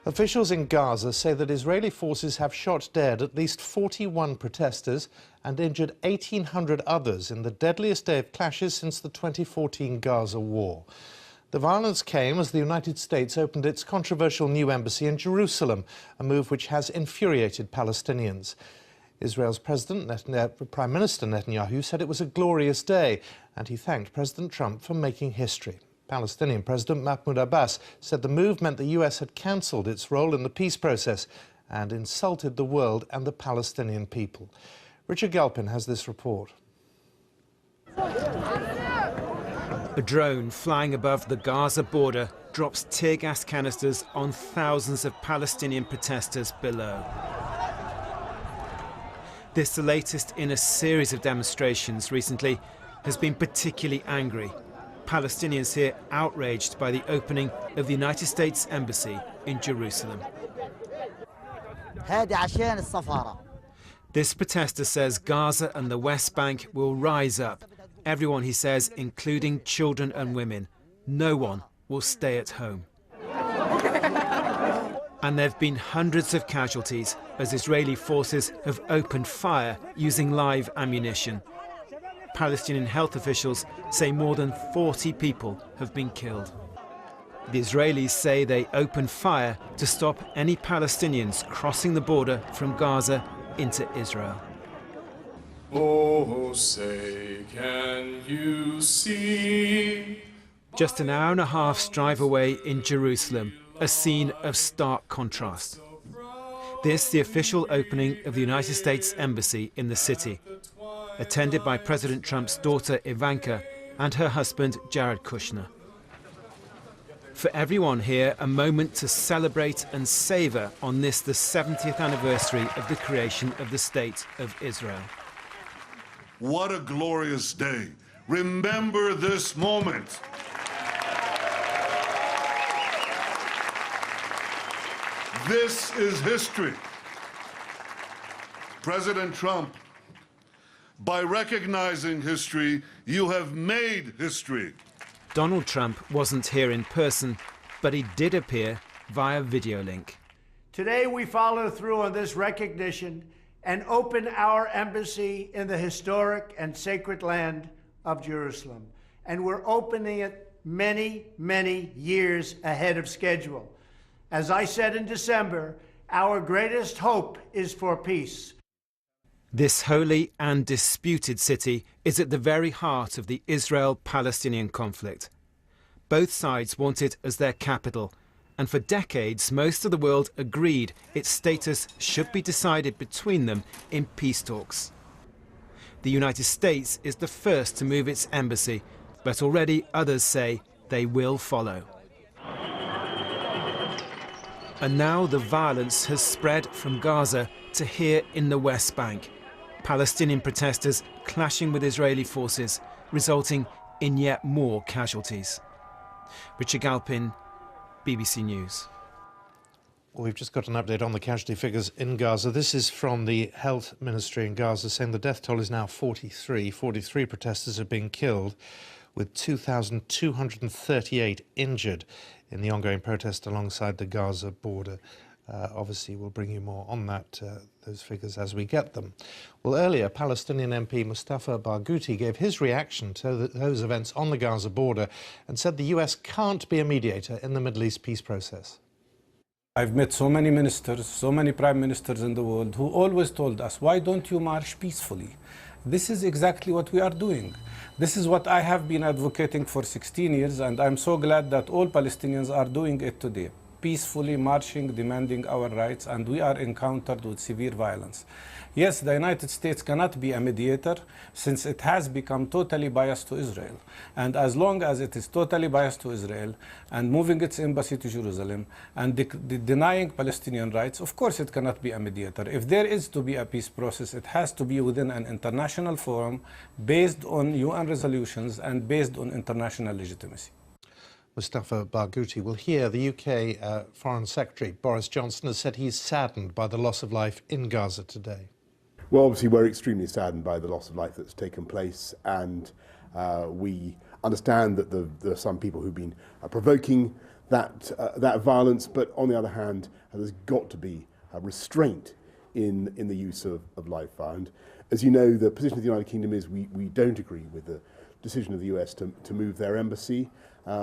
Officials in Gaza say that Israeli forces have shot dead at least 41 protesters and injured 1,800 others in the deadliest day of clashes since the 2014 Gaza war. The violence came as the United States opened its controversial new embassy in Jerusalem, a move which has infuriated Palestinians. Israel's Prime Minister Netanyahu said it was a glorious day, and he thanked President Trump for making history. Palestinian President Mahmoud Abbas said the move meant the US had cancelled its role in the peace process and insulted the world and the Palestinian people. Richard Galpin has this report. A drone flying above the Gaza border drops tear gas canisters on thousands of Palestinian protesters below. This, the latest in a series of demonstrations recently, has been particularly angry. Palestinians here outraged by the opening of the United States Embassy in Jerusalem. This protester says Gaza and the West Bank will rise up. Everyone, he says, including children and women. No one will stay at home. And there have been hundreds of casualties as Israeli forces have opened fire using live ammunition. Palestinian health officials say more than 40 people have been killed. The Israelis say they opened fire to stop any Palestinians crossing the border from Gaza into Israel. Oh, say, can you see? Just an hour and a half's drive away in Jerusalem, a scene of stark contrast. This, the official opening of the United States Embassy in the city, attended by President Trump's daughter Ivanka and her husband Jared Kushner. For everyone here, a moment to celebrate and savour on this, the 70th anniversary of the creation of the State of Israel. What a glorious day. Remember this moment. This is history. President Trump, by recognizing history, you have made history. Donald Trump wasn't here in person, but he did appear via video link. Today we follow through on this recognition and open our embassy in the historic and sacred land of Jerusalem. And we're opening it many, many years ahead of schedule. As I said in December, our greatest hope is for peace. This holy and disputed city is at the very heart of the Israel-Palestinian conflict. Both sides want it as their capital, and for decades most of the world agreed its status should be decided between them in peace talks. The United States is the first to move its embassy, but already others say they will follow. And now the violence has spread from Gaza to here in the West Bank. Palestinian protesters clashing with Israeli forces, resulting in yet more casualties. Richard Galpin, BBC News. Well, we've just got an update on the casualty figures in Gaza. This is from the Health Ministry in Gaza, saying the death toll is now 43. 43 protesters have been killed, with 2,238 injured in the ongoing protest alongside the Gaza border. Obviously, we'll bring you more on that, those figures as we get them. Well, earlier, Palestinian MP Mustafa Barghouti gave his reaction to those events on the Gaza border and said the US can't be a mediator in the Middle East peace process. I've met so many ministers, so many prime ministers in the world who always told us, why don't you march peacefully? This is exactly what we are doing. This is what I have been advocating for 16 years, and I'm so glad that all Palestinians are doing it today. Peacefully marching, demanding our rights, and we are encountered with severe violence. Yes, the United States cannot be a mediator since it has become totally biased to Israel. And as long as it is totally biased to Israel and moving its embassy to Jerusalem and denying Palestinian rights, of course it cannot be a mediator. If there is to be a peace process, it has to be within an international forum based on UN resolutions and based on international legitimacy. Mustafa Barghouti. Will hear the UK Foreign Secretary Boris Johnson has said he's saddened by the loss of life in Gaza today. Well, obviously we're extremely saddened by the loss of life that's taken place, and we understand that there are some people who've been provoking that violence, but on the other hand, there's got to be a restraint in the use of live fire. And as you know, the position of the United Kingdom is we don't agree with the decision of the US to move their embassy.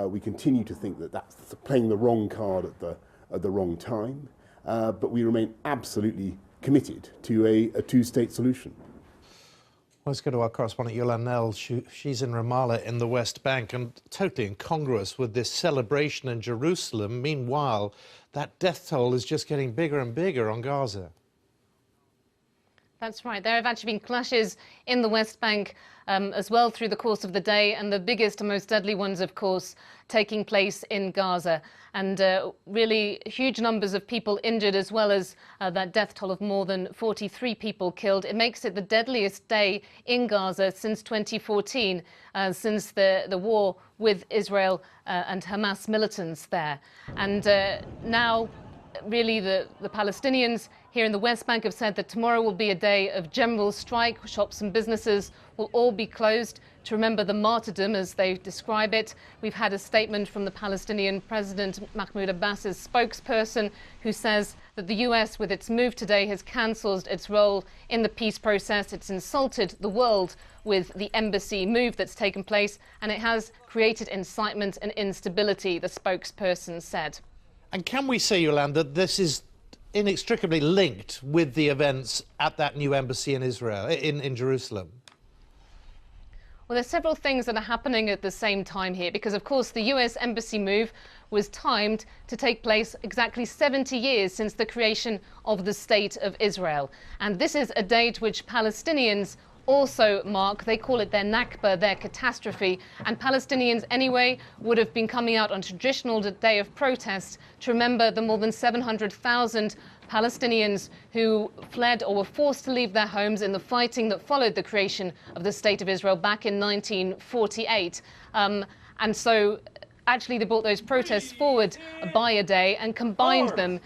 We continue to think that that's playing the wrong card at the wrong time, but we remain absolutely committed to a two-state solution. Let's go to our correspondent Yolande Nell. She's in Ramallah in the West Bank and totally incongruous with this celebration in Jerusalem. Meanwhile, that death toll is just getting bigger and bigger on Gaza. That's right. There have actually been clashes in the West Bank as well through the course of the day, and the biggest and most deadly ones, of course, taking place in Gaza. And really huge numbers of people injured, as well as that death toll of more than 43 people killed. It makes it the deadliest day in Gaza since 2014, since the war with Israel and Hamas militants there. And now, really, the Palestinians here in the West Bank have said that tomorrow will be a day of general strike. Shops and businesses will all be closed to remember the martyrdom, as they describe it. We've had a statement from the Palestinian President Mahmoud Abbas's spokesperson, who says that the US, with its move today, has cancelled its role in the peace process. It's insulted the world with the embassy move that's taken place, and it has created incitement and instability, the spokesperson said. And can we say, Yolande, that this is inextricably linked with the events at that new embassy in Israel, in Jerusalem? Well, there's several things that are happening at the same time here, because, of course, the US embassy move was timed to take place exactly 70 years since the creation of the State of Israel. And this is a date which Palestinians also mark. They call it their Nakba, their catastrophe. And Palestinians anyway would have been coming out on a traditional day of protest to remember the more than 700,000 Palestinians who fled or were forced to leave their homes in the fighting that followed the creation of the State of Israel back in 1948. And so actually they brought those protests forward by a day and combined them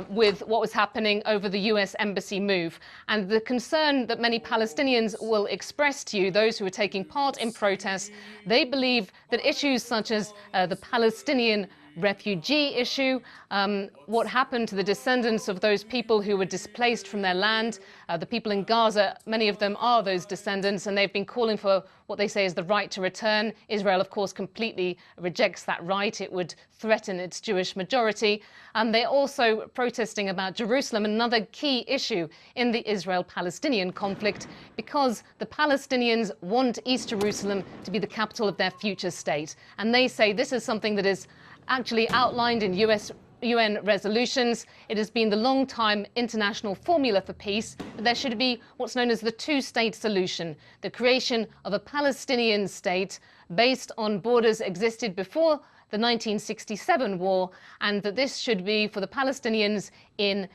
with what was happening over the US embassy move. And the concern that many Palestinians will express to you, those who are taking part in protests, they believe that issues such as the Palestinian refugee issue, what happened to the descendants of those people who were displaced from their land. The people in Gaza, many of them are those descendants, and they've been calling for what they say is the right to return. Israel, of course, completely rejects that right. It would threaten its Jewish majority. And they're also protesting about Jerusalem, another key issue in the Israel-Palestinian conflict, because the Palestinians want East Jerusalem to be the capital of their future state. And they say this is something that is actually outlined in UN resolutions. It has been the long-time international formula for peace that there should be what's known as the two-state solution, the creation of a Palestinian state based on borders existed before the 1967 war, and that this should be for the Palestinians in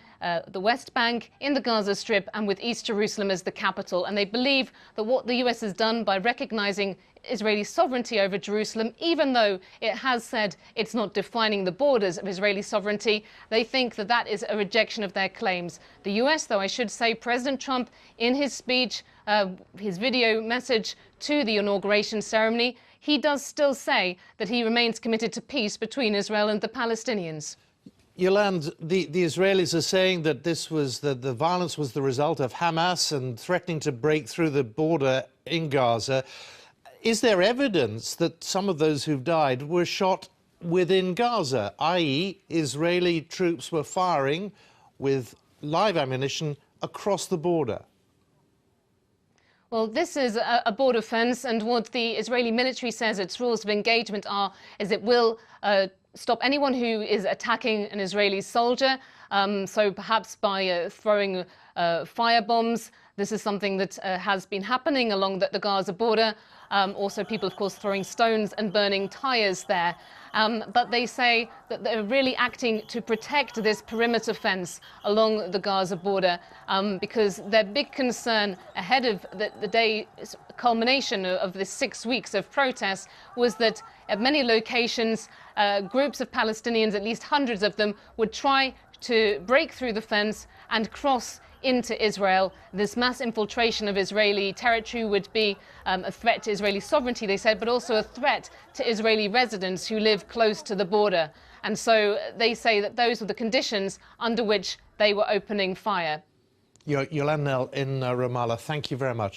the West Bank, in the Gaza Strip, and with East Jerusalem as the capital. And they believe that what the US has done by recognizing Israeli sovereignty over Jerusalem, even though it has said it's not defining the borders of Israeli sovereignty, they think that that is a rejection of their claims. The US, though, I should say, President Trump, in his speech, his video message to the inauguration ceremony, he does still say that he remains committed to peace between Israel and the Palestinians. Yolande, the Israelis are saying that this was the violence was the result of Hamas and threatening to break through the border in Gaza. Is there evidence that some of those who've died were shot within Gaza, i.e. Israeli troops were firing with live ammunition across the border? Well, this is a border fence, and what the Israeli military says its rules of engagement are is it will stop anyone who is attacking an Israeli soldier, so perhaps by throwing firebombs. This is something that has been happening along the Gaza border. Also people, of course, throwing stones and burning tires there. But they say that they're really acting to protect this perimeter fence along the Gaza border, because their big concern ahead of the day's culmination of this 6 weeks of protests was that at many locations, groups of Palestinians, at least hundreds of them, would try to break through the fence and cross into Israel. This mass infiltration of Israeli territory would be a threat to Israeli sovereignty, they said, but also a threat to Israeli residents who live close to the border. And so they say that those were the conditions under which they were opening fire. Yolande Knell in Ramallah, thank you very much.